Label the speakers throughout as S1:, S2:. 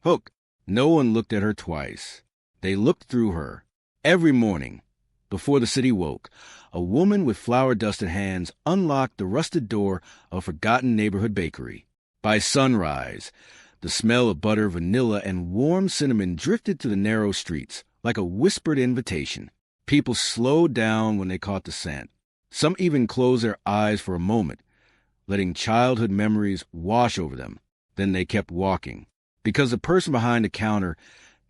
S1: Hook. No one looked at her twice. They looked through her. Every morning, before the city woke, a woman with flour-dusted hands unlocked the rusted door of a forgotten neighborhood bakery. By sunrise, the smell of butter, vanilla, and warm cinnamon drifted to the narrow streets like a whispered invitation. People slowed down when they caught the scent. Some even closed their eyes for a moment, letting childhood memories wash over them. Then they kept walking, because the person behind the counter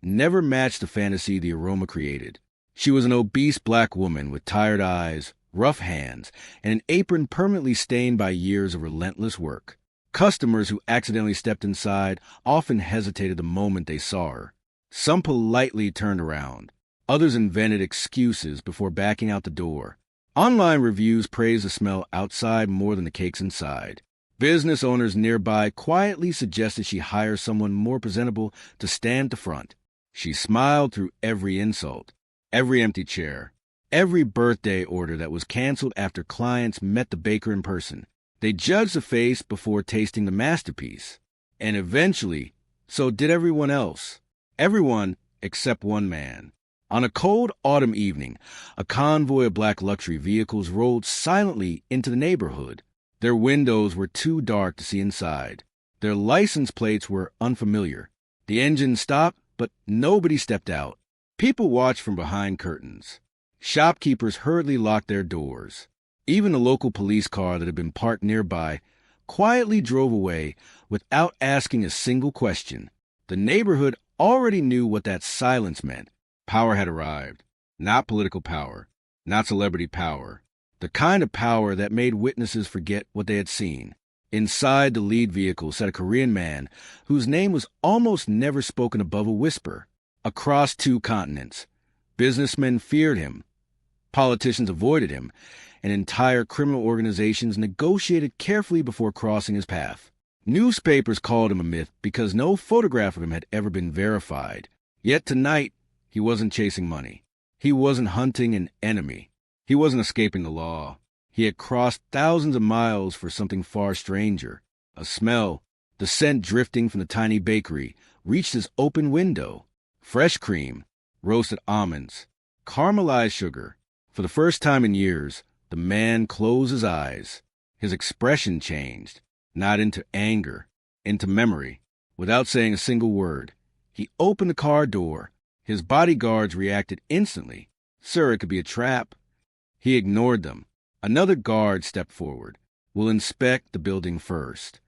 S1: never matched the fantasy the aroma created. She was an obese black woman with tired eyes, rough hands, and an apron permanently stained by years of relentless work. Customers who accidentally stepped inside often hesitated the moment they saw her. Some politely turned around. Others invented excuses before backing out the door. Online reviews praised the smell outside more than the cakes inside. Business owners nearby quietly suggested she hire someone more presentable to stand at the front. She smiled through every insult, every empty chair, every birthday order that was canceled after clients met the baker in person. They judged the face before tasting the masterpiece. And eventually, so did everyone else. Everyone except one man. On a cold autumn evening, a convoy of black luxury vehicles rolled silently into the neighborhood. Their windows were too dark to see inside. Their license plates were unfamiliar. The engine stopped, but nobody stepped out. People watched from behind curtains. Shopkeepers hurriedly locked their doors. Even a local police car that had been parked nearby quietly drove away without asking a single question. The neighborhood already knew what that silence meant. Power had arrived. Not political power, not celebrity power. The kind of power that made witnesses forget what they had seen. Inside the lead vehicle sat a Korean man whose name was almost never spoken above a whisper. Across 2 continents, businessmen feared him. Politicians avoided him, and entire criminal organizations negotiated carefully before crossing his path. Newspapers called him a myth because no photograph of him had ever been verified. Yet tonight, he wasn't chasing money. He wasn't hunting an enemy. He wasn't escaping the law. He had crossed thousands of miles for something far stranger. A smell, the scent drifting from the tiny bakery, reached his open window. Fresh cream, roasted almonds, caramelized sugar. For the first time in years, the man closed his eyes. His expression changed, not into anger, into memory. Without saying a single word, he opened the car door. His bodyguards reacted instantly. Sir, it could be a trap. He ignored them. Another guard stepped forward. We'll inspect the building first.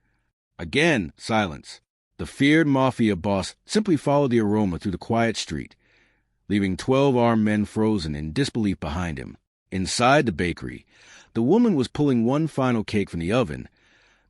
S1: Again, silence. The feared Mafia boss simply followed the aroma through the quiet street, leaving 12 armed men frozen in disbelief behind him. Inside the bakery, the woman was pulling one final cake from the oven,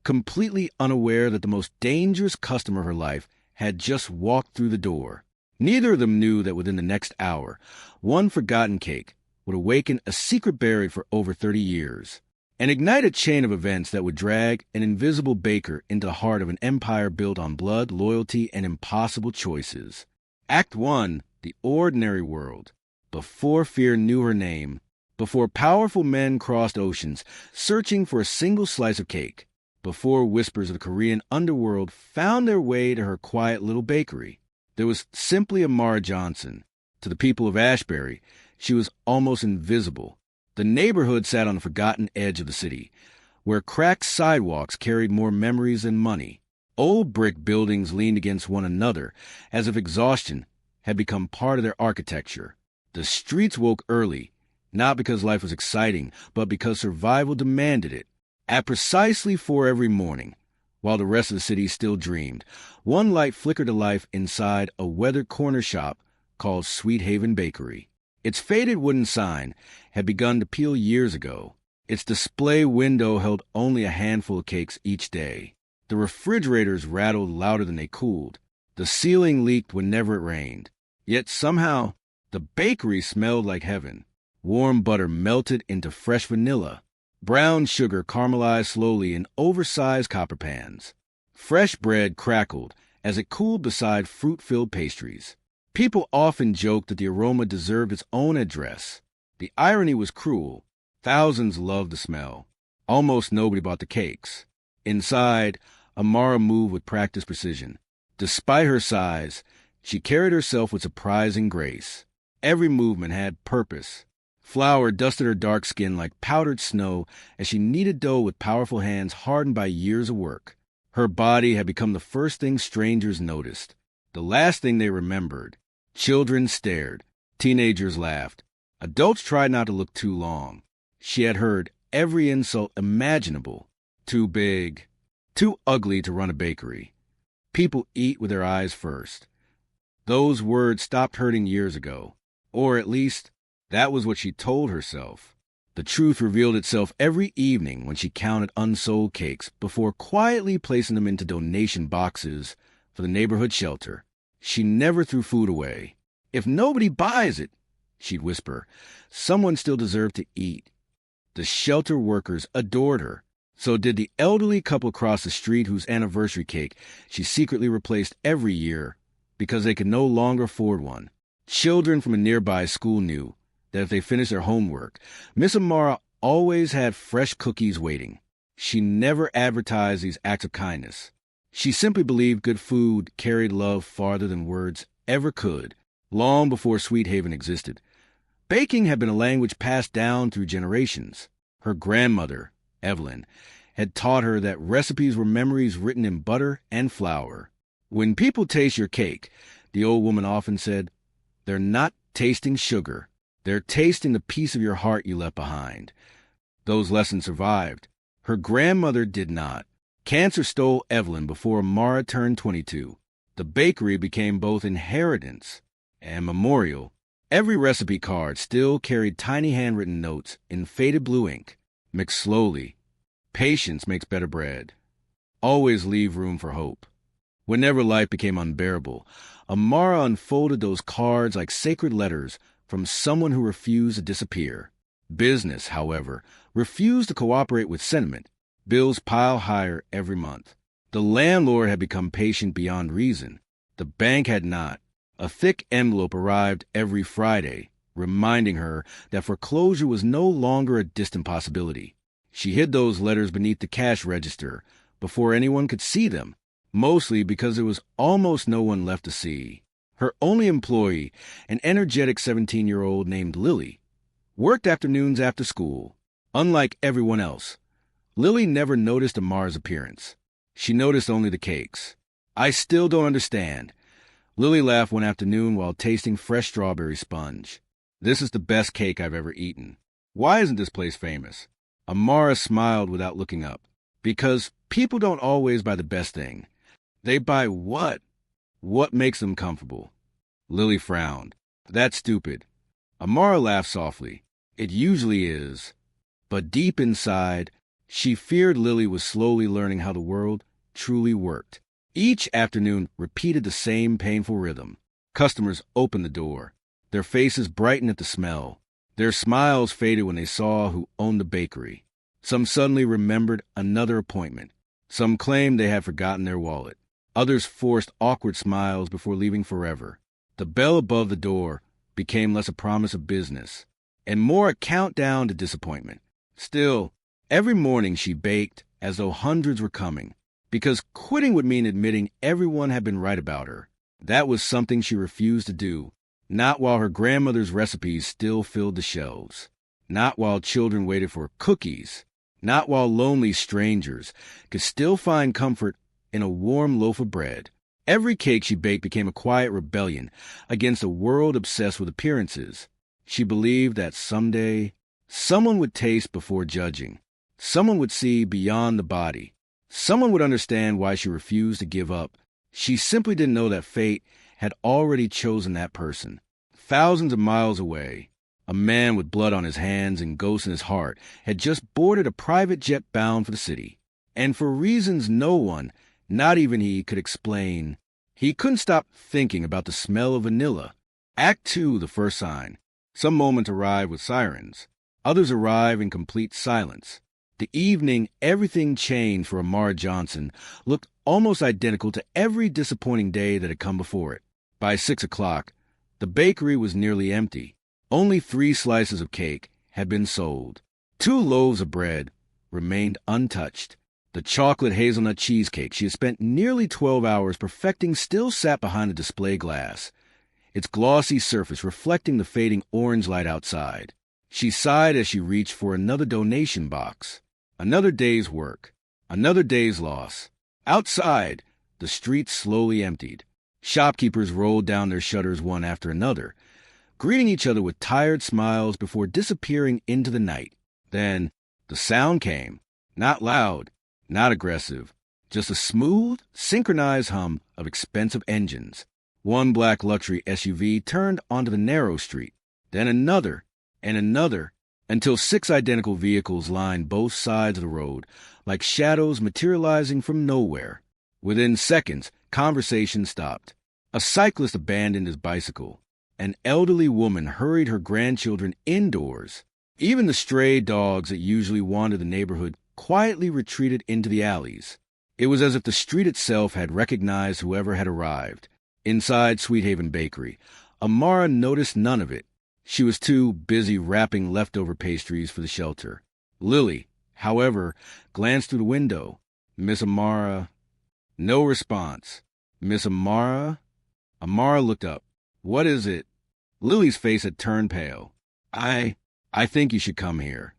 S1: completely unaware that the most dangerous customer of her life had just walked through the door. Neither of them knew that within the next hour, one forgotten cake would awaken a secret buried for over 30 years, and ignite a chain of events that would drag an invisible baker into the heart of an empire built on blood, loyalty, and impossible choices. Act 1, the ordinary world. Before fear knew her name, before powerful men crossed oceans, searching for a single slice of cake, before whispers of the Korean underworld found their way to her quiet little bakery. There was simply Amara Johnson. To the people of Ashbury, she was almost invisible. The neighborhood sat on the forgotten edge of the city, where cracked sidewalks carried more memories than money. Old brick buildings leaned against one another, as if exhaustion had become part of their architecture. The streets woke early, not because life was exciting, but because survival demanded it. At precisely 4 every morning, while the rest of the city still dreamed, one light flickered to life inside a weathered corner shop called Sweet Haven Bakery. Its faded wooden sign had begun to peel years ago. Its display window held only a handful of cakes each day. The refrigerators rattled louder than they cooled. The ceiling leaked whenever it rained. Yet somehow, the bakery smelled like heaven. Warm butter melted into fresh vanilla. Brown sugar caramelized slowly in oversized copper pans. Fresh bread crackled as it cooled beside fruit-filled pastries. People often joked that the aroma deserved its own address. The irony was cruel. Thousands loved the smell. Almost nobody bought the cakes. Inside, Amara moved with practiced precision. Despite her size, she carried herself with surprising grace. Every movement had purpose. Flour dusted her dark skin like powdered snow as she kneaded dough with powerful hands hardened by years of work. Her body had become the first thing strangers noticed, the last thing they remembered. Children stared. Teenagers laughed. Adults tried not to look too long. She had heard every insult imaginable. Too big, too ugly to run a bakery. People eat with their eyes first. Those words stopped hurting years ago. Or at least, that was what she told herself. The truth revealed itself every evening when she counted unsold cakes before quietly placing them into donation boxes for the neighborhood shelter. She never threw food away. If nobody buys it, she'd whisper, someone still deserved to eat. The shelter workers adored her. So did the elderly couple across the street whose anniversary cake she secretly replaced every year because they could no longer afford one. Children from a nearby school knew that if they finished their homework, Miss Amara always had fresh cookies waiting. She never advertised these acts of kindness. She simply believed good food carried love farther than words ever could, long before Sweet Haven existed. Baking had been a language passed down through generations. Her grandmother, Evelyn, had taught her that recipes were memories written in butter and flour. When people taste your cake, the old woman often said, they're not tasting sugar. They're tasting the piece of your heart you left behind. Those lessons survived. Her grandmother did not. Cancer stole Evelyn before Amara turned 22. The bakery became both inheritance and memorial. Every recipe card still carried tiny handwritten notes in faded blue ink. Mix slowly. Patience makes better bread. Always leave room for hope. Whenever life became unbearable, Amara unfolded those cards like sacred letters from someone who refused to disappear. Business, however, refused to cooperate with sentiment. Bills piled higher every month. The landlord had become patient beyond reason. The bank had not. A thick envelope arrived every Friday, reminding her that foreclosure was no longer a distant possibility. She hid those letters beneath the cash register before anyone could see them, mostly because there was almost no one left to see. Her only employee, an energetic 17-year-old named Lily, worked afternoons after school. Unlike everyone else, Lily never noticed Amara's appearance. She noticed only the cakes. I still don't understand. Lily laughed one afternoon while tasting fresh strawberry sponge. This is the best cake I've ever eaten. Why isn't this place famous? Amara smiled without looking up. Because people don't always buy the best thing. They buy what? What makes them comfortable? Lily frowned. That's stupid. Amara laughed softly. It usually is. But deep inside, she feared Lily was slowly learning how the world truly worked. Each afternoon repeated the same painful rhythm. Customers opened the door. Their faces brightened at the smell. Their smiles faded when they saw who owned the bakery. Some suddenly remembered another appointment. Some claimed they had forgotten their wallet. Others forced awkward smiles before leaving forever. The bell above the door became less a promise of business and more a countdown to disappointment. Still, every morning she baked as though hundreds were coming, because quitting would mean admitting everyone had been right about her. That was something she refused to do, not while her grandmother's recipes still filled the shelves, not while children waited for cookies, not while lonely strangers could still find comfort in a warm loaf of bread. Every cake she baked became a quiet rebellion against a world obsessed with appearances. She believed that someday someone would taste before judging. Someone would see beyond the body. Someone would understand why she refused to give up. She simply didn't know that fate had already chosen that person. Thousands of miles away, a man with blood on his hands and ghosts in his heart had just boarded a private jet bound for the city. And for reasons no one, not even he, could explain, he couldn't stop thinking about the smell of vanilla. Act 2, the first sign. Some moments arrive with sirens. Others arrive in complete silence. The evening everything changed for Amara Johnson looked almost identical to every disappointing day that had come before it. By 6 o'clock, the bakery was nearly empty. Only 3 slices of cake had been sold. 2 loaves of bread remained untouched. The chocolate hazelnut cheesecake she had spent nearly 12 hours perfecting still sat behind the display glass, its glossy surface reflecting the fading orange light outside. She sighed as she reached for another donation box. Another day's work. Another day's loss. Outside, the streets slowly emptied. Shopkeepers rolled down their shutters one after another, greeting each other with tired smiles before disappearing into the night. Then the sound came. Not loud, not aggressive, just a smooth, synchronized hum of expensive engines. One black luxury SUV turned onto the narrow street, then another and another, until 6 identical vehicles lined both sides of the road, like shadows materializing from nowhere. Within seconds, conversation stopped. A cyclist abandoned his bicycle. An elderly woman hurried her grandchildren indoors. Even the stray dogs that usually wander the neighborhood quietly retreated into the alleys. It was as if the street itself had recognized whoever had arrived. Inside Sweet Haven Bakery, Amara noticed none of it. She was too busy wrapping leftover pastries for the shelter. Lily, however, glanced through the window. Miss Amara... No response. Miss Amara... Amara looked up. What is it? Lily's face had turned pale. I think you should come here.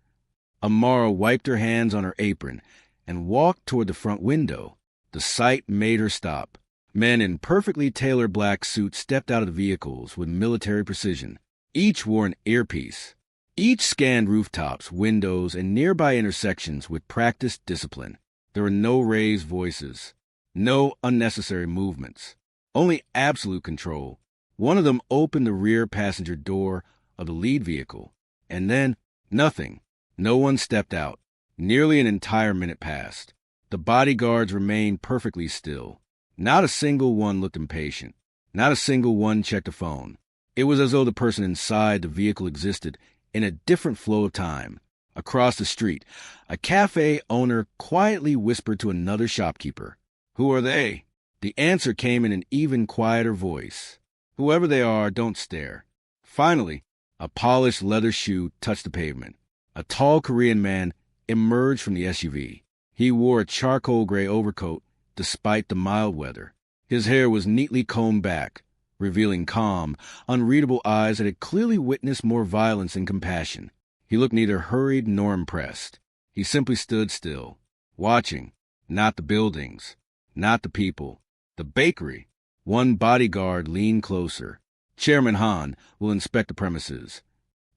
S1: Amara wiped her hands on her apron and walked toward the front window. The sight made her stop. Men in perfectly tailored black suits stepped out of the vehicles with military precision. Each wore an earpiece. Each scanned rooftops, windows, and nearby intersections with practiced discipline. There were no raised voices, no unnecessary movements, only absolute control. One of them opened the rear passenger door of the lead vehicle, and then nothing. No one stepped out. Nearly an entire minute passed. The bodyguards remained perfectly still. Not a single one looked impatient. Not a single one checked a phone. It was as though the person inside the vehicle existed in a different flow of time. Across the street, a cafe owner quietly whispered to another shopkeeper. Who are they? The answer came in an even quieter voice. Whoever they are, don't stare. Finally, a polished leather shoe touched the pavement. A tall Korean man emerged from the SUV. He wore a charcoal gray overcoat despite the mild weather. His hair was neatly combed back, revealing calm, unreadable eyes that had clearly witnessed more violence than compassion. He looked neither hurried nor impressed. He simply stood still, watching, not the buildings, not the people, the bakery. One bodyguard leaned closer. Chairman Han will inspect the premises.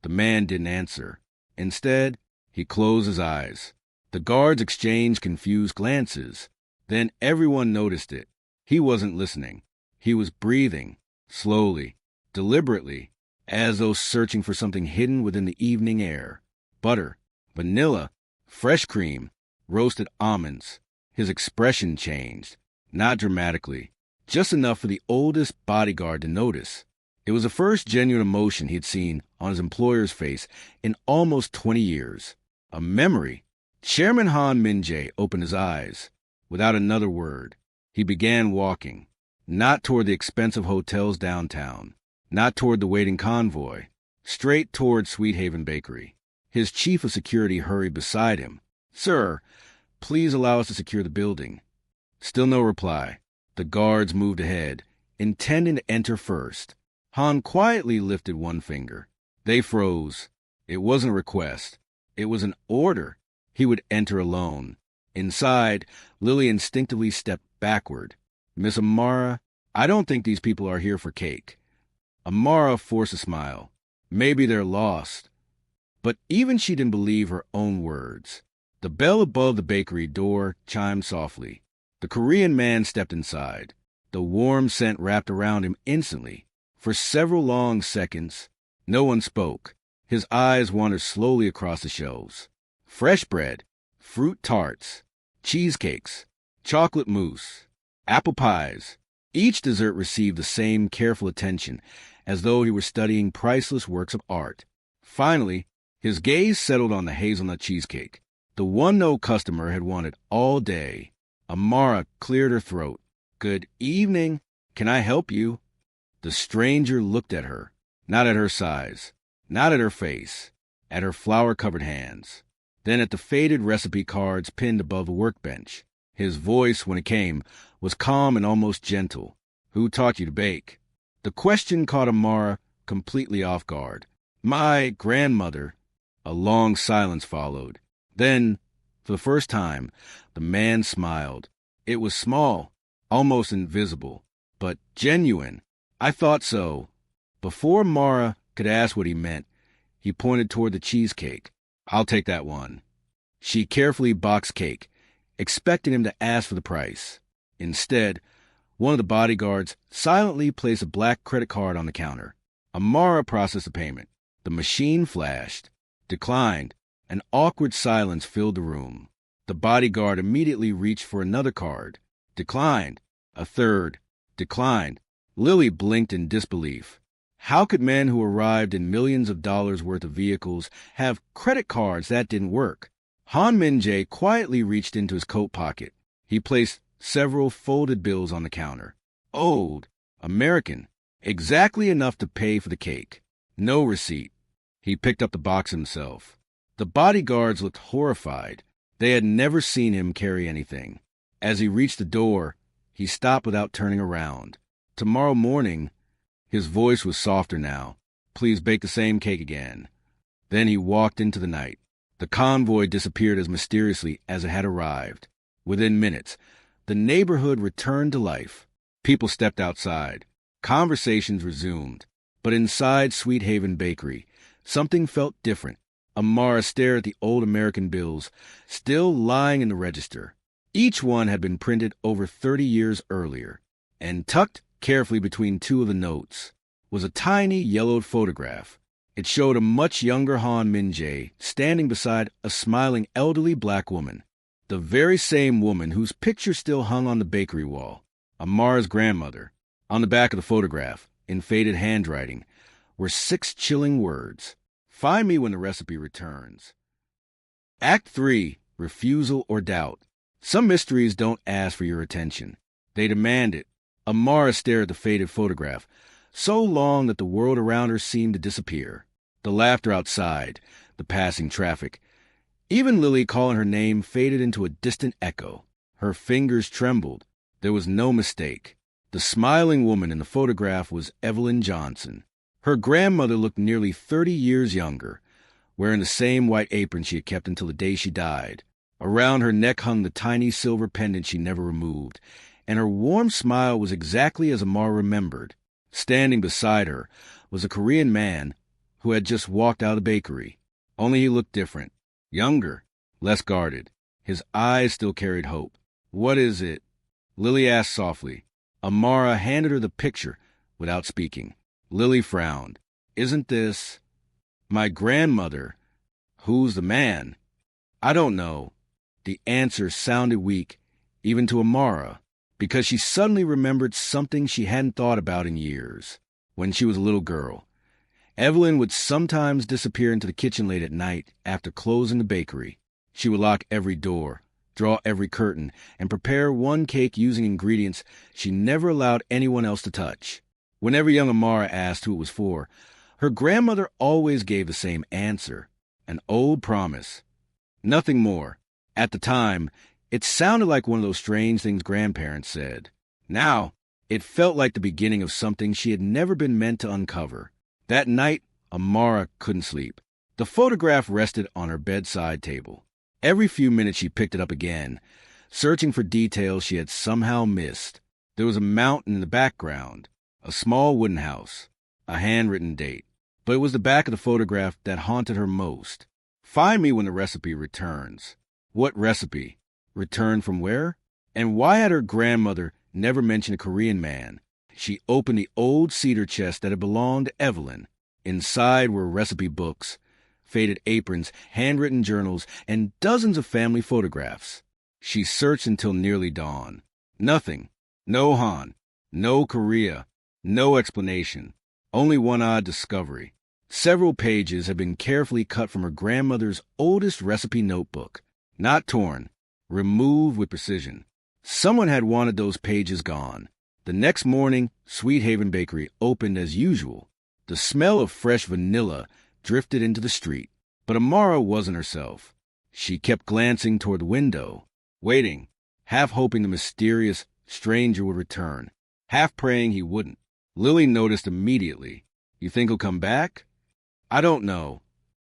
S1: The man didn't answer. Instead, he closed his eyes. The guards exchanged confused glances. Then everyone noticed it. He wasn't listening. He was breathing, slowly, deliberately, as though searching for something hidden within the evening air. Butter, vanilla, fresh cream, roasted almonds. His expression changed, not dramatically, just enough for the oldest bodyguard to notice. It was the first genuine emotion he had seen on his employer's face in almost 20 years. A memory. Chairman Han Min-jae opened his eyes. Without another word, he began walking, not toward the expensive hotels downtown, not toward the waiting convoy, straight toward Sweet Haven Bakery. His chief of security hurried beside him. Sir, please allow us to secure the building. Still no reply. The guards moved ahead, intending to enter first. Han quietly lifted one finger. They froze. It wasn't a request. It was an order. He would enter alone. Inside, Lily instinctively stepped backward. Miss Amara, I don't think these people are here for cake. Amara forced a smile. Maybe they're lost. But even she didn't believe her own words. The bell above the bakery door chimed softly. The Korean man stepped inside. The warm scent wrapped around him instantly. For several long seconds, no one spoke. His eyes wandered slowly across the shelves. Fresh bread, fruit tarts, cheesecakes, chocolate mousse, apple pies. Each dessert received the same careful attention, as though he were studying priceless works of art. Finally, his gaze settled on the hazelnut cheesecake, the one no customer had wanted all day. Amara cleared her throat. Good evening. Can I help you? The stranger looked at her, not at her size, not at her face, at her flour-covered hands. then at the faded recipe cards pinned above a workbench. His voice, when it came, was calm and almost gentle. "Who taught you to bake?" The question caught Amara completely off guard. "My grandmother." A long silence followed. Then, for the first time, the man smiled. It was small, almost invisible, but genuine. "I thought so." Before Amara could ask what he meant, he pointed toward the cheesecake. "I'll take that one." She carefully boxed cake, expecting him to ask for the price. Instead, one of the bodyguards silently placed a black credit card on the counter. Amara processed the payment. The machine flashed, declined. An awkward silence filled the room. The bodyguard immediately reached for another card. Declined. A third. Declined. Lily blinked in disbelief. How could men who arrived in millions of dollars worth of vehicles have credit cards that didn't work? Han Min-jae quietly reached into his coat pocket. He placed several folded bills on the counter. Old, American, exactly enough to pay for the cake. No receipt. He picked up the box himself. The bodyguards looked horrified. They had never seen him carry anything. As he reached the door, he stopped without turning around. "Tomorrow morning," his voice was softer now, "please bake the same cake again." Then he walked into the night. The convoy disappeared as mysteriously as it had arrived. Within minutes, the neighborhood returned to life. People stepped outside. Conversations resumed. But inside Sweet Haven Bakery, something felt different. Amara stared at the old American bills, still lying in the register. Each one had been printed over 30 years earlier, and tucked carefully between two of the notes was a tiny yellowed photograph. It showed a much younger Han Min-jae standing beside a smiling elderly black woman, the very same woman whose picture still hung on the bakery wall, Amara's grandmother. On the back of the photograph, in faded handwriting, were 6 chilling words. "Find me when the recipe returns." Act 3, Refusal or Doubt. Some mysteries don't ask for your attention. They demand it. Amara stared at the faded photograph, so long that the world around her seemed to disappear. The laughter outside, the passing traffic. Even Lily calling her name faded into a distant echo. Her fingers trembled. There was no mistake. The smiling woman in the photograph was Evelyn Johnson. Her grandmother looked nearly 30 years younger, wearing the same white apron she had kept until the day she died. Around her neck hung the tiny silver pendant she never removed, and her warm smile was exactly as Amara remembered. Standing beside her was a Korean man who had just walked out of the bakery. Only he looked different. Younger, less guarded. His eyes still carried hope. "What is it?" Lily asked softly. Amara handed her the picture without speaking. Lily frowned. "Isn't this—" "My grandmother." "Who's the man?" "I don't know." The answer sounded weak, even to Amara, because she suddenly remembered something she hadn't thought about in years. When she was a little girl, Evelyn would sometimes disappear into the kitchen late at night after closing the bakery. She would lock every door, draw every curtain, and prepare one cake using ingredients she never allowed anyone else to touch. Whenever young Amara asked who it was for, her grandmother always gave the same answer, an old promise. Nothing more. At the time, it sounded like one of those strange things grandparents said. Now, it felt like the beginning of something she had never been meant to uncover. That night, Amara couldn't sleep. The photograph rested on her bedside table. Every few minutes she picked it up again, searching for details she had somehow missed. There was a mountain in the background, a small wooden house, a handwritten date. But it was the back of the photograph that haunted her most. "Find me when the recipe returns." What recipe? Return from where? And why had her grandmother never mentioned a Korean man? She opened the old cedar chest that had belonged to Evelyn. Inside were recipe books, faded aprons, handwritten journals, and dozens of family photographs. She searched until nearly dawn. Nothing. No Han. No Korea. No explanation. Only one odd discovery. Several pages had been carefully cut from her grandmother's oldest recipe notebook. Not torn. Removed with precision. Someone had wanted those pages gone. The next morning, Sweet Haven Bakery opened as usual. The smell of fresh vanilla drifted into the street. But Amara wasn't herself. She kept glancing toward the window, waiting, half hoping the mysterious stranger would return, half praying he wouldn't. Lily noticed immediately. "You think he'll come back?" "I don't know.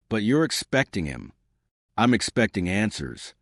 S1: But you're expecting him." "I'm expecting answers."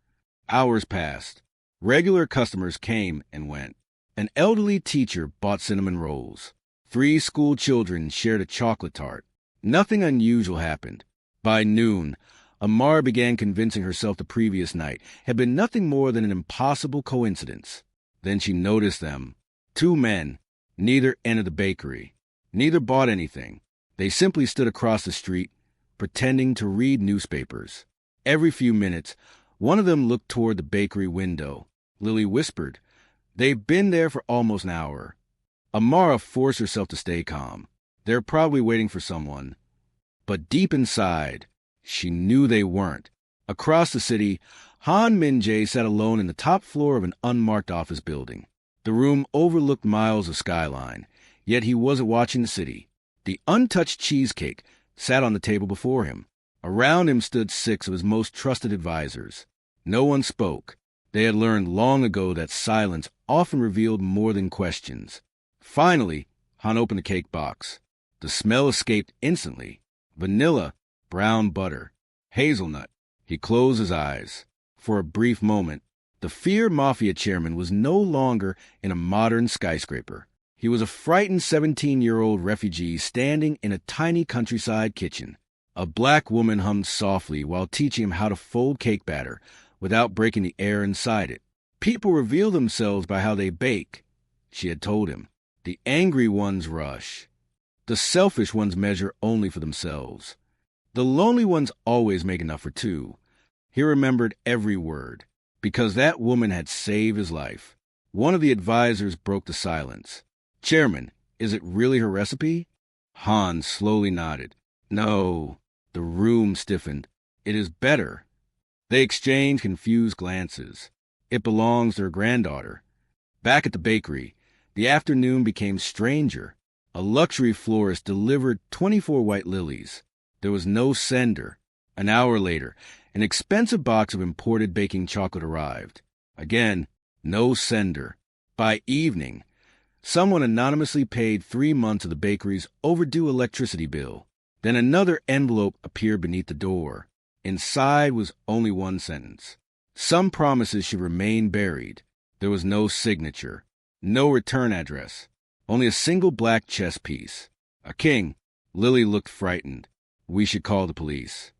S1: Hours passed. Regular customers came and went. An elderly teacher bought cinnamon rolls. 3 school children shared a chocolate tart. Nothing unusual happened. By noon, Amara began convincing herself the previous night had been nothing more than an impossible coincidence. Then she noticed them. 2 men. Neither entered the bakery. Neither bought anything. They simply stood across the street, pretending to read newspapers. Every few minutes, one of them looked toward the bakery window. Lily whispered, "They've been there for almost an hour." Amara forced herself to stay calm. They're probably waiting for someone. But deep inside, she knew they weren't. Across the city, Han Min-jae sat alone in the top floor of an unmarked office building. The room overlooked miles of skyline, yet he wasn't watching the city. The untouched cheesecake sat on the table before him. Around him stood 6 of his most trusted advisors. No one spoke. They had learned long ago that silence often revealed more than questions. Finally, Han opened the cake box. The smell escaped instantly. Vanilla, brown butter, hazelnut. He closed his eyes. For a brief moment, the feared Mafia chairman was no longer in a modern skyscraper. He was a frightened 17-year-old refugee standing in a tiny countryside kitchen. A black woman hummed softly while teaching him how to fold cake batter without breaking the air inside it. "People reveal themselves by how they bake," she had told him. "The angry ones rush. The selfish ones measure only for themselves. The lonely ones always make enough for 2. He remembered every word, because that woman had saved his life. One of the advisors broke the silence. "Chairman, is it really her recipe?" Han slowly nodded. "No." The room stiffened. "It is better." They exchanged confused glances. "It belongs to her granddaughter." Back at the bakery, the afternoon became stranger. A luxury florist delivered 24 white lilies. There was no sender. An hour later, an expensive box of imported baking chocolate arrived. Again, no sender. By evening, someone anonymously paid 3 months of the bakery's overdue electricity bill. Then another envelope appeared beneath the door. Inside was only one sentence. Some promises should remain buried. There was no signature, no return address, only a single black chess piece. A king. Lily looked frightened. "We should call the police."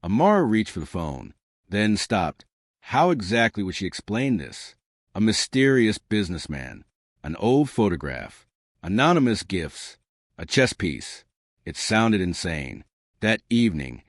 S1: Amara reached for the phone, then stopped. How exactly would she explain this? A mysterious businessman, an old photograph, anonymous gifts, a chess piece. It sounded insane. That evening,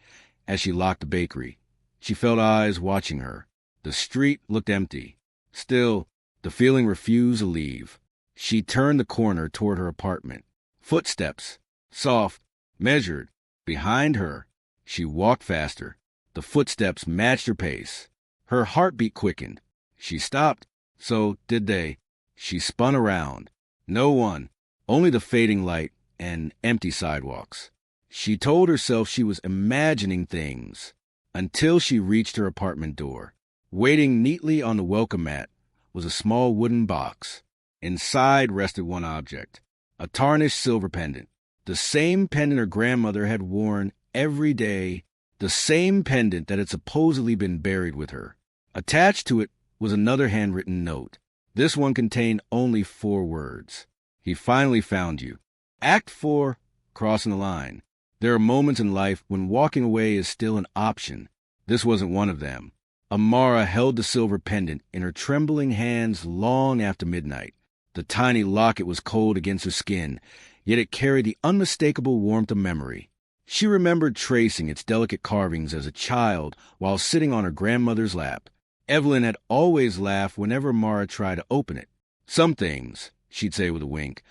S1: as she locked the bakery, she felt eyes watching her. The street looked empty. Still, the feeling refused to leave. She turned the corner toward her apartment. Footsteps, soft, measured, behind her. She walked faster. The footsteps matched her pace. Her heartbeat quickened. She stopped. So did they. She spun around. No one, only the fading light and empty sidewalks. She told herself she was imagining things until she reached her apartment door. Waiting neatly on the welcome mat was a small wooden box. Inside rested one object, a tarnished silver pendant. The same pendant her grandmother had worn every day, the same pendant that had supposedly been buried with her. Attached to it was another handwritten note. This one contained only 4 words. "He finally found you. Act 4, crossing the line." There are moments in life when walking away is still an option. This wasn't one of them. Amara held the silver pendant in her trembling hands long after midnight. The tiny locket was cold against her skin, yet it carried the unmistakable warmth of memory. She remembered tracing its delicate carvings as a child while sitting on her grandmother's lap. Evelyn had always laughed whenever Amara tried to open it. "Some things," she'd say with a wink,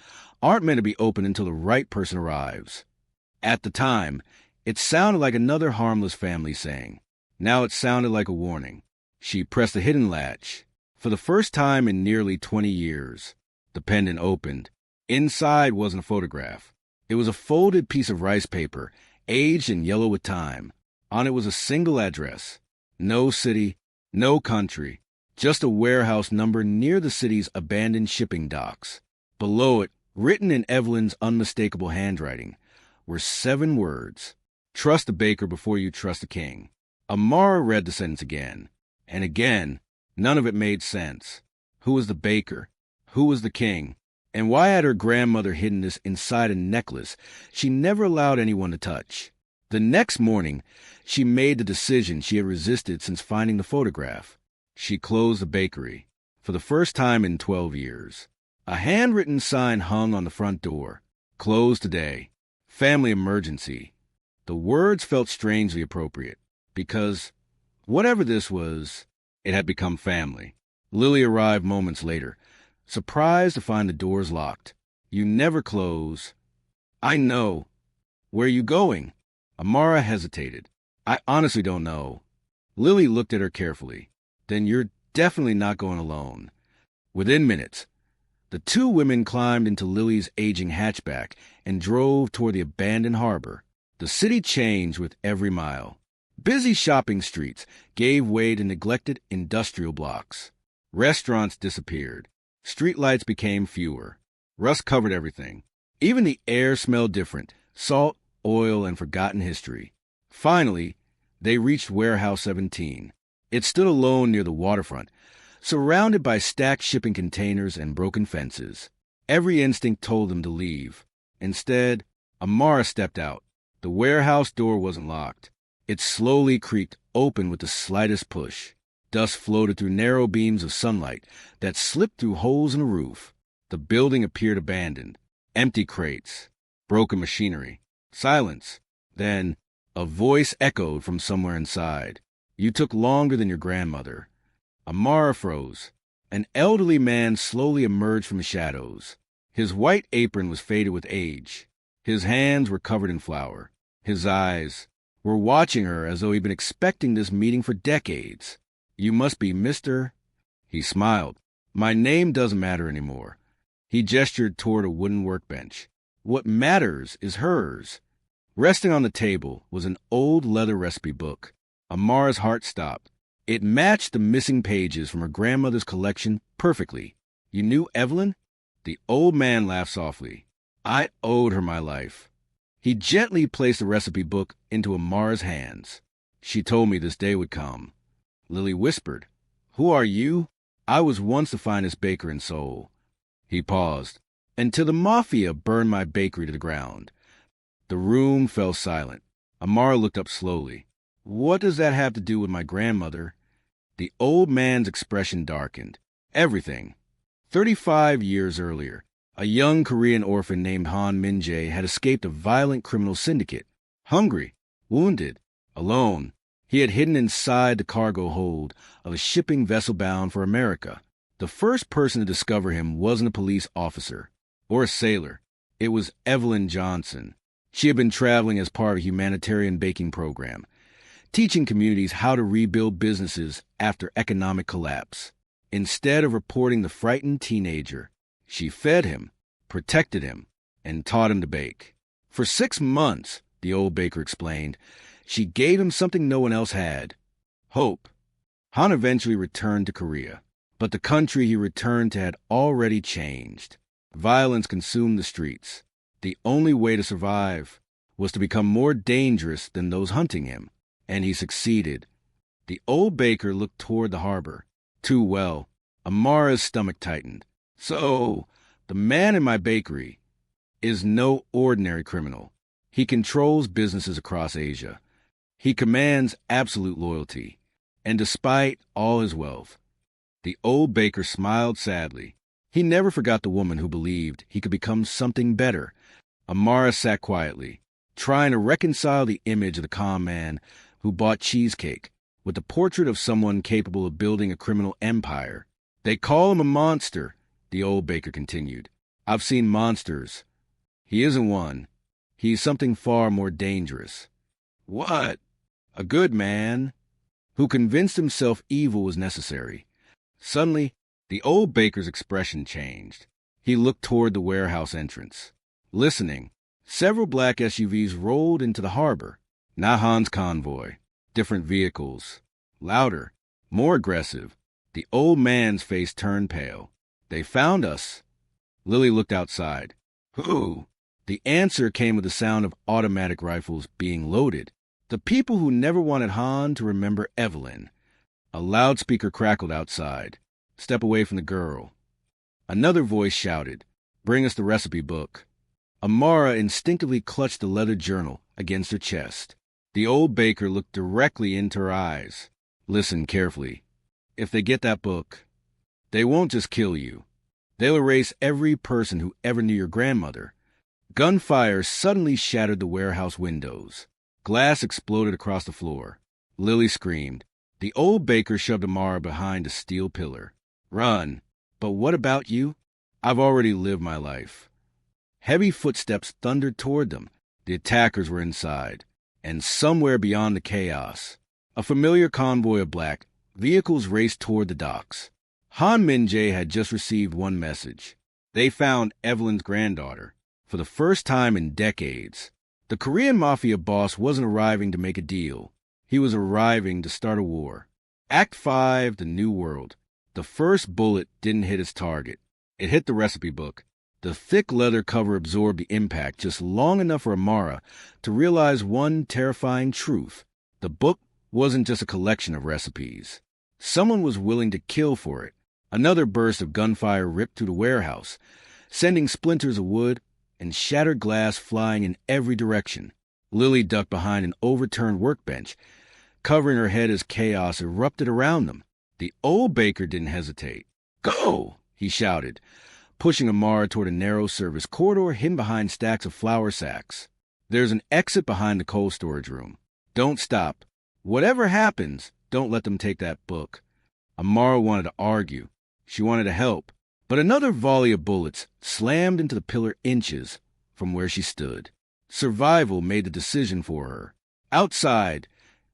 S1: "aren't meant to be opened until the right person arrives." At the time, it sounded like another harmless family saying. Now it sounded like a warning. She pressed the hidden latch. For the first time in nearly 20 years, the pendant opened. Inside wasn't a photograph. It was a folded piece of rice paper, aged and yellow with time. On it was a single address, No city, no country, just a warehouse number near the city's abandoned shipping docks. Below it, written in Evelyn's unmistakable handwriting, were 7 words. Trust a baker before you trust a king. Amara read the sentence again, and again. None of it made sense. Who was the baker? Who was the king? And why had her grandmother hidden this inside a necklace she never allowed anyone to touch? The next morning, she made the decision she had resisted since finding the photograph. She closed the bakery, for the first time in 12 years. A handwritten sign hung on the front door. Closed today. Family emergency. The words felt strangely appropriate, because, whatever this was, it had become family. Lily arrived moments later, surprised to find the doors locked. You never close. I know. Where are you going? Amara hesitated. I honestly don't know. Lily looked at her carefully. Then you're definitely not going alone. Within minutes, the 2 women climbed into Lily's aging hatchback and drove toward the abandoned harbor. The city changed with every mile. Busy shopping streets gave way to neglected industrial blocks. Restaurants disappeared. Streetlights became fewer. Rust covered everything. Even the air smelled different. Salt, oil, and forgotten history. Finally, they reached Warehouse 17. It stood alone near the waterfront, surrounded by stacked shipping containers and broken fences. Every instinct told them to leave. Instead, Amara stepped out. The warehouse door wasn't locked. It slowly creaked open with the slightest push. Dust floated through narrow beams of sunlight that slipped through holes in the roof. The building appeared abandoned. Empty crates. Broken machinery. Silence. Then, a voice echoed from somewhere inside. You took longer than your grandmother. Amara froze. An elderly man slowly emerged from the shadows. His white apron was faded with age. His hands were covered in flour. His eyes were watching her as though he'd been expecting this meeting for decades. You must be Mr. He smiled. My name doesn't matter anymore. He gestured toward a wooden workbench. What matters is hers. Resting on the table was an old leather recipe book. Amara's heart stopped. It matched the missing pages from her grandmother's collection perfectly. You knew Evelyn? The old man laughed softly. I owed her my life. He gently placed the recipe book into Amara's hands. She told me this day would come. Lily whispered, Who are you? I was once the finest baker in Seoul. He paused. Until the Mafia burned my bakery to the ground. The room fell silent. Amara looked up slowly. What does that have to do with my grandmother? The old man's expression darkened. Everything. 35 years earlier, a young Korean orphan named Han Min-jae had escaped a violent criminal syndicate. Hungry, wounded, alone, he had hidden inside the cargo hold of a shipping vessel bound for America. The first person to discover him wasn't a police officer or a sailor. It was Amara Johnson. She had been traveling as part of a humanitarian baking program, teaching communities how to rebuild businesses after economic collapse. Instead of reporting the frightened teenager, she fed him, protected him, and taught him to bake. For 6 months, the old baker explained, she gave him something no one else had: hope. Han eventually returned to Korea, but the country he returned to had already changed. Violence consumed the streets. The only way to survive was to become more dangerous than those hunting him, and he succeeded. The old baker looked toward the harbor. Too well. Amara's stomach tightened. So, the man in my bakery is no ordinary criminal. He controls businesses across Asia. He commands absolute loyalty. And despite all his wealth, the old baker smiled sadly. He never forgot the woman who believed he could become something better. Amara sat quietly, trying to reconcile the image of the calm man who bought cheesecake with the portrait of someone capable of building a criminal empire. They call him a monster, the old baker continued. I've seen monsters. He isn't one. He's something far more dangerous. What? A good man who convinced himself evil was necessary. Suddenly, the old baker's expression changed. He looked toward the warehouse entrance. Listening, several black SUVs rolled into the harbor. Not Han's convoy. Different vehicles. louder, more aggressive. The old man's face turned pale. "They found us." Lily looked outside. "Who?" The answer came with the sound of automatic rifles being loaded. "The people who never wanted Han to remember Evelyn." A loudspeaker crackled outside. "Step away from the girl." Another voice shouted, "Bring us the recipe book." Amara instinctively clutched the leather journal against her chest. The old baker looked directly into her eyes. "Listen carefully. If they get that book, they won't just kill you. They'll erase every person who ever knew your grandmother." Gunfire suddenly shattered the warehouse windows. Glass exploded across the floor. Lily screamed. The old baker shoved Amara behind a steel pillar. "Run. But what about you?" "I've already lived my life." Heavy footsteps thundered toward them. The attackers were inside. And somewhere beyond the chaos, a familiar convoy of black vehicles raced toward the docks. Han Min-jae had just received one message. They found Evelyn's granddaughter. For the first time in decades, the Korean Mafia boss wasn't arriving to make a deal. He was arriving to start a war. Act 5, The New World. The first bullet didn't hit its target. It hit the recipe book. The thick leather cover absorbed the impact just long enough for Amara to realize one terrifying truth. The book wasn't just a collection of recipes. Someone was willing to kill for it. Another burst of gunfire ripped through the warehouse, sending splinters of wood and shattered glass flying in every direction. Lily ducked behind an overturned workbench, covering her head as chaos erupted around them. The old baker didn't hesitate. "Go!" he shouted, pushing Amara toward a narrow service corridor hidden behind stacks of flour sacks. "There's an exit behind the cold storage room. Don't stop. Whatever happens, don't let them take that book." Amara wanted to argue. She wanted to help. But another volley of bullets slammed into the pillar inches from where she stood. Survival made the decision for her. Outside,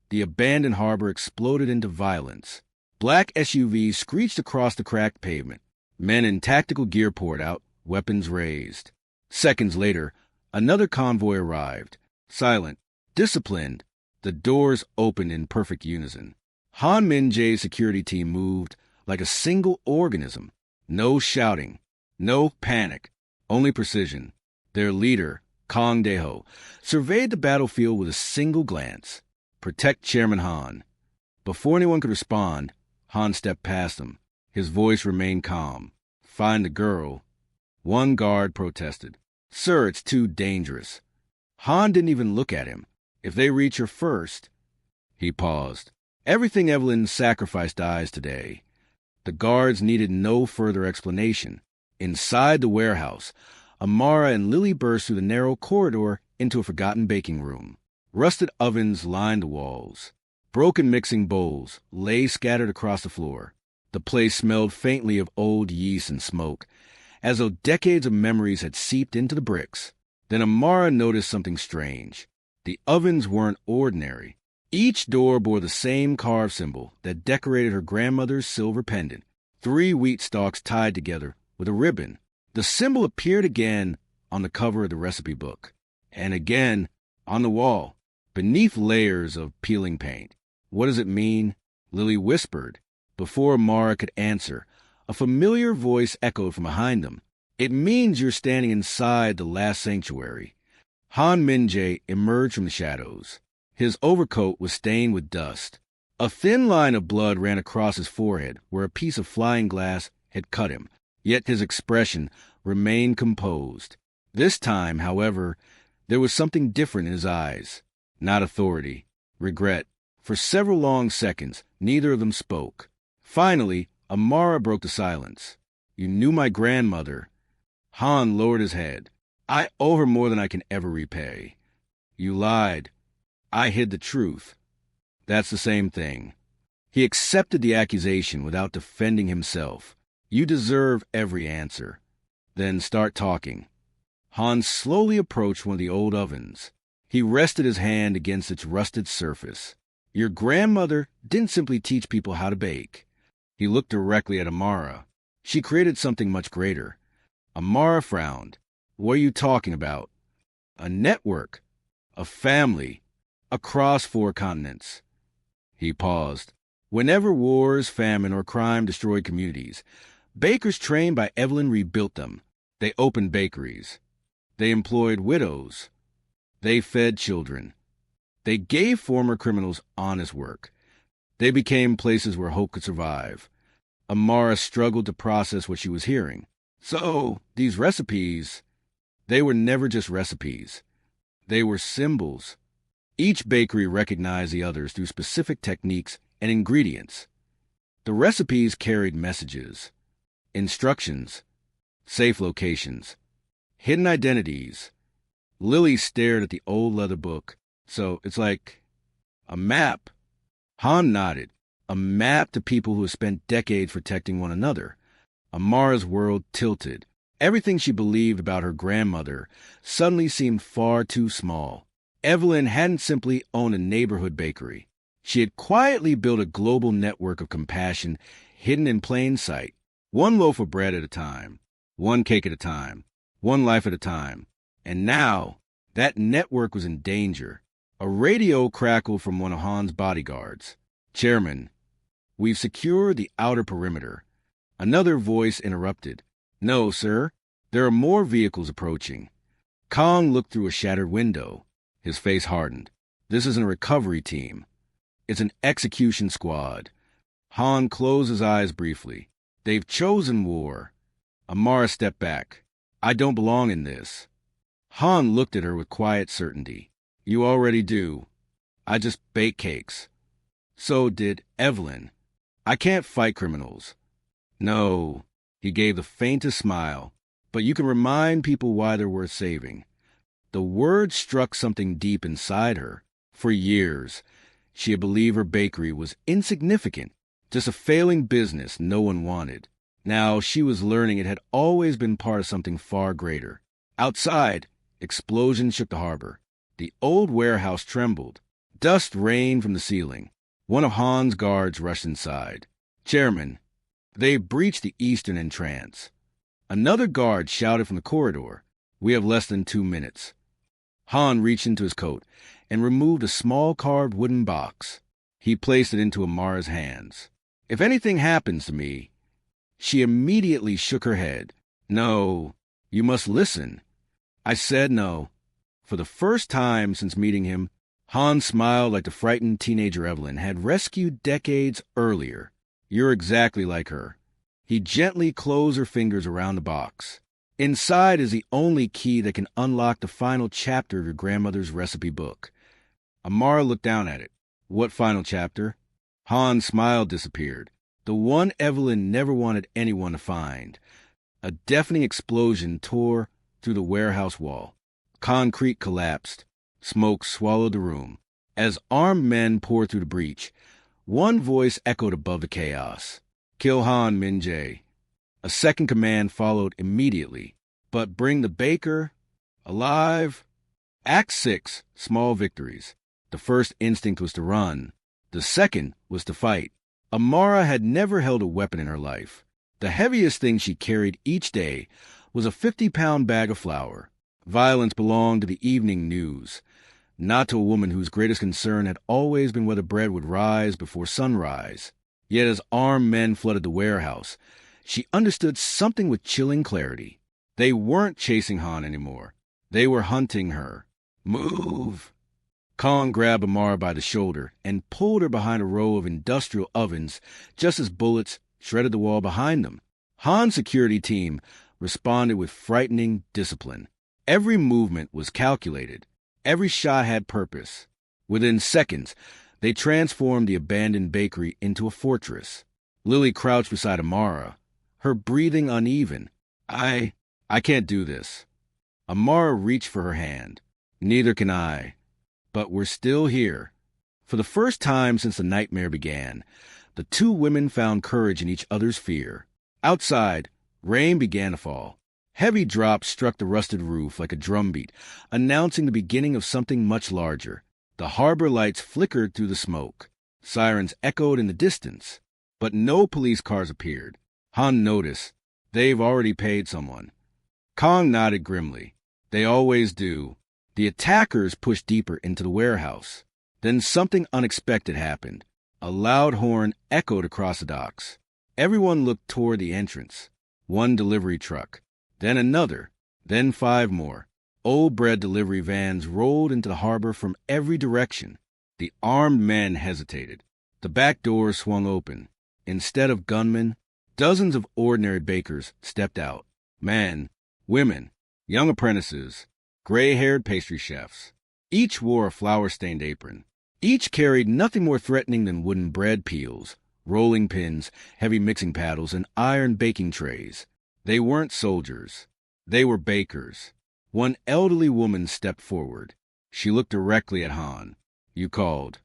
S1: the abandoned harbor exploded into violence. Black SUVs screeched across the cracked pavement. Men in tactical gear poured out, weapons raised. Seconds later, another convoy arrived. Silent, disciplined, the doors opened in perfect unison. Han Min-jae's security team moved like a single organism. No shouting, no panic, only precision. Their leader, Kang Dae-ho, surveyed the battlefield with a single glance. Protect Chairman Han. Before anyone could respond, Han stepped past them. His voice remained calm. Find the girl. One guard protested. "Sir, it's too dangerous." Han didn't even look at him. "If they reach her first." He paused. "Everything Evelyn sacrificed dies today." The guards needed no further explanation. Inside the warehouse, Amara and Lily burst through the narrow corridor into a forgotten baking room. Rusted ovens lined the walls. Broken mixing bowls lay scattered across the floor. The place smelled faintly of old yeast and smoke, as though decades of memories had seeped into the bricks. Then Amara noticed something strange. The ovens weren't ordinary. Each door bore the same carved symbol that decorated her grandmother's silver pendant, 3 wheat stalks tied together with a ribbon. The symbol appeared again on the cover of the recipe book, and again on the wall, beneath layers of peeling paint. "What does it mean?" Lily whispered. Before Amara could answer, a familiar voice echoed from behind them. "It means you're standing inside the last sanctuary." Han Min-jae emerged from the shadows. His overcoat was stained with dust. A thin line of blood ran across his forehead where a piece of flying glass had cut him, yet his expression remained composed. This time, however, there was something different in his eyes. Not authority, regret. For several long seconds, neither of them spoke. Finally, Amara broke the silence. "You knew my grandmother." Han lowered his head. "I owe her more than I can ever repay." "You lied." "I hid the truth." "That's the same thing." He accepted the accusation without defending himself. "You deserve every answer." "Then start talking." Han slowly approached one of the old ovens. He rested his hand against its rusted surface. "Your grandmother didn't simply teach people how to bake." He looked directly at Amara. "She created something much greater." Amara frowned. "What are you talking about?" "A network. A family. Across 4 continents." He paused. Whenever wars, famine, or crime destroyed communities, bakers trained by Evelyn rebuilt them. They opened bakeries. They employed widows. They fed children. They gave former criminals honest work. They became places where hope could survive. Amara struggled to process what she was hearing. So, these recipes, they were never just recipes. They were symbols. Each bakery recognized the others through specific techniques and ingredients. The recipes carried messages, instructions, safe locations, hidden identities. Lily stared at the old leather book. So it's like a map. Han nodded. A map to people who have spent decades protecting one another. Amara's world tilted. Everything she believed about her grandmother suddenly seemed far too small. Evelyn hadn't simply owned a neighborhood bakery. She had quietly built a global network of compassion hidden in plain sight. One loaf of bread at a time, one cake at a time, one life at a time. And now, that network was in danger. A radio crackled from one of Han's bodyguards. "Chairman, we've secured the outer perimeter." Another voice interrupted. "No, sir. There are more vehicles approaching." Kong looked through a shattered window. His face hardened. "This isn't a recovery team. It's an execution squad." Han closed his eyes briefly. "They've chosen war." Amara stepped back. "I don't belong in this." Han looked at her with quiet certainty. "You already do. I just bake cakes." So did Evelyn. "I can't fight criminals." "No." He gave the faintest smile. "But you can remind people why they're worth saving." The word struck something deep inside her. For years, she had believed her bakery was insignificant, just a failing business no one wanted. Now she was learning it had always been part of something far greater. Outside, explosions shook the harbor. The old warehouse trembled. Dust rained from the ceiling. One of Han's guards rushed inside. "Chairman, they breached the eastern entrance." Another guard shouted from the corridor. "We have less than 2 minutes." Han reached into his coat and removed a small carved wooden box. He placed it into Amara's hands. "If anything happens to me..." She immediately shook her head. "No, you must listen." I said no. For the first time since meeting him, Han smiled like the frightened teenager Evelyn had rescued decades earlier. "You're exactly like her." He gently closed her fingers around the box. "Inside is the only key that can unlock the final chapter of your grandmother's recipe book." Amara looked down at it. "What final chapter?" Han's smile disappeared. The one Evelyn never wanted anyone to find. A deafening explosion tore through the warehouse wall. Concrete collapsed. Smoke swallowed the room. As armed men poured through the breach, one voice echoed above the chaos. "Kill Han, Min-jae." A second command followed immediately. "But bring the baker alive." Act 6, Small Victories. The first instinct was to run. The second was to fight. Amara had never held a weapon in her life. The heaviest thing she carried each day was a 50-pound bag of flour. Violence belonged to the evening news, not to a woman whose greatest concern had always been whether bread would rise before sunrise. Yet as armed men flooded the warehouse, she understood something with chilling clarity. They weren't chasing Han anymore. They were hunting her. "Move!" Kong grabbed Amara by the shoulder and pulled her behind a row of industrial ovens just as bullets shredded the wall behind them. Han's security team responded with frightening discipline. Every movement was calculated. Every shot had purpose. Within seconds, they transformed the abandoned bakery into a fortress. Lily crouched beside Amara, her breathing uneven. I can't do this." Amara reached for her hand. "Neither can I. But we're still here." For the first time since the nightmare began, the two women found courage in each other's fear. Outside, rain began to fall. Heavy drops struck the rusted roof like a drumbeat, announcing the beginning of something much larger. The harbor lights flickered through the smoke. Sirens echoed in the distance, but no police cars appeared. Han noticed. They've already paid someone. Kong nodded grimly. They always do. The attackers pushed deeper into the warehouse. Then something unexpected happened. A loud horn echoed across the docks. Everyone looked toward the entrance. One delivery truck, then another, then 5 more. Old bread delivery vans rolled into the harbor from every direction. The armed men hesitated. The back doors swung open. Instead of gunmen, dozens of ordinary bakers stepped out. Men, women, young apprentices, gray-haired pastry chefs. Each wore a flour-stained apron. Each carried nothing more threatening than wooden bread peels, rolling pins, heavy mixing paddles, and iron baking trays. They weren't soldiers. They were bakers. One elderly woman stepped forward. She looked directly at Han. "You called."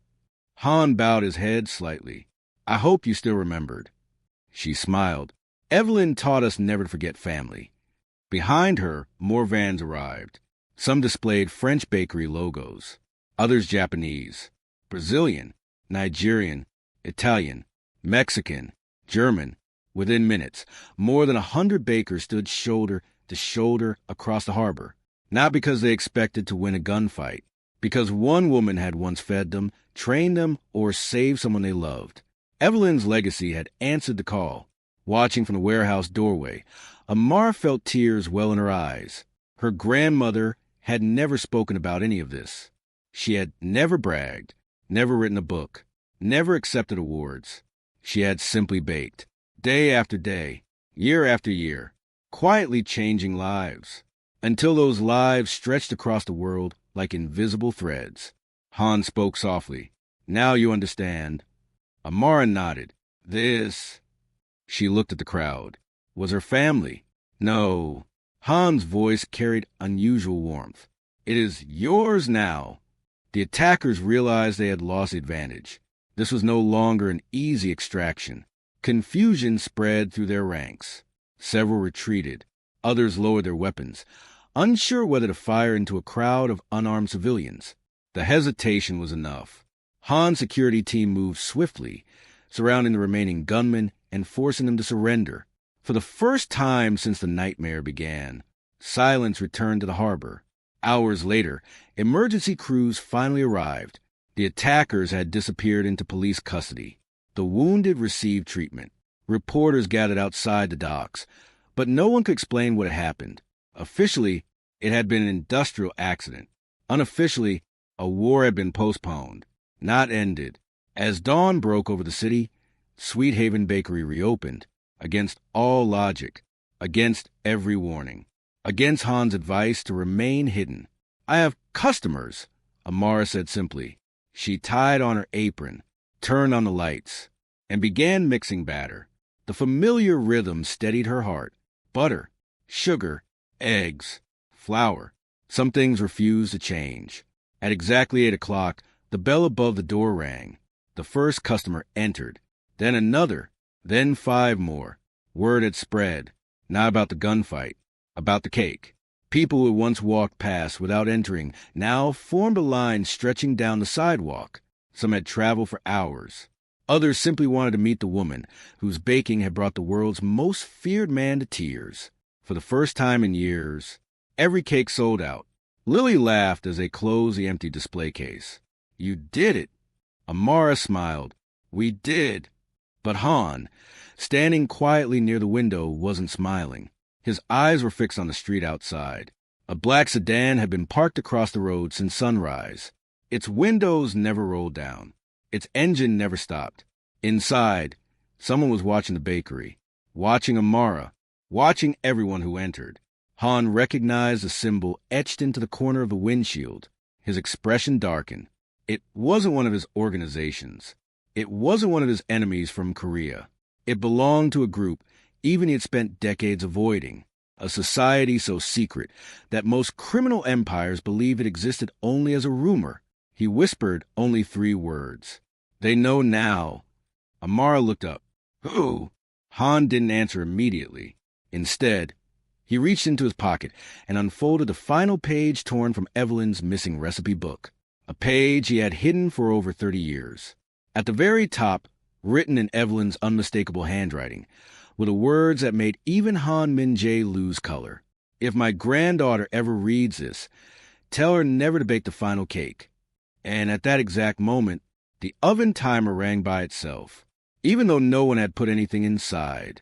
S1: Han bowed his head slightly. "I hope you still remembered." She smiled. Evelyn taught us never to forget family. Behind her, more vans arrived. Some displayed French bakery logos, others Japanese, Brazilian, Nigerian, Italian, Mexican, German. Within minutes, more than 100 bakers stood shoulder to shoulder across the harbor, not because they expected to win a gunfight, because one woman had once fed them, trained them, or saved someone they loved. Evelyn's legacy had answered the call. Watching from the warehouse doorway, Amara felt tears well in her eyes. Her grandmother had never spoken about any of this. She had never bragged, never written a book, never accepted awards. She had simply baked, day after day, year after year, quietly changing lives, until those lives stretched across the world like invisible threads. Han spoke softly. "Now you understand." Amara nodded. "This," she looked at the crowd, "was her family." "No." Han's voice carried unusual warmth. "It is yours now." The attackers realized they had lost the advantage. This was no longer an easy extraction. Confusion spread through their ranks. Several retreated. Others lowered their weapons, unsure whether to fire into a crowd of unarmed civilians. The hesitation was enough. Han's security team moved swiftly, surrounding the remaining gunmen and forcing them to surrender. For the first time since the nightmare began, silence returned to the harbor. Hours later, emergency crews finally arrived. The attackers had disappeared into police custody. The wounded received treatment. Reporters gathered outside the docks, but no one could explain what had happened. Officially, it had been an industrial accident. Unofficially, a war had been postponed, not ended. As dawn broke over the city, Sweet Haven Bakery reopened, against all logic, against every warning, against Han's advice to remain hidden. "I have customers," Amara said simply. She tied on her apron, turned on the lights, and began mixing batter. The familiar rhythm steadied her heart. Butter, sugar, eggs, flour. Some things refused to change. At exactly 8 o'clock, the bell above the door rang. The first customer entered, then another, then 5 more. Word had spread, not about the gunfight, about the cake. People who had once walked past without entering now formed a line stretching down the sidewalk. Some had traveled for hours. Others simply wanted to meet the woman whose baking had brought the world's most feared man to tears. For the first time in years, every cake sold out. Lily laughed as they closed the empty display case. "You did it." Amara smiled. "We did." But Han, standing quietly near the window, wasn't smiling. His eyes were fixed on the street outside. A black sedan had been parked across the road since sunrise. Its windows never rolled down. Its engine never stopped. Inside, someone was watching the bakery, watching Amara, watching everyone who entered. Han recognized the symbol etched into the corner of the windshield. His expression darkened. It wasn't one of his organizations. It wasn't one of his enemies from Korea. It belonged to a group even he had spent decades avoiding, a society so secret that most criminal empires believe it existed only as a rumor. He whispered only 3 words. "They know now." Amara looked up. "Who?" Han didn't answer immediately. Instead, he reached into his pocket and unfolded the final page torn from Evelyn's missing recipe book, a page he had hidden for over 30 years. At the very top, written in Evelyn's unmistakable handwriting, were the words that made even Han Min-jae lose color. "If my granddaughter ever reads this, tell her never to bake the final cake." And at that exact moment, The oven timer rang by itself. Even though no one had put anything inside,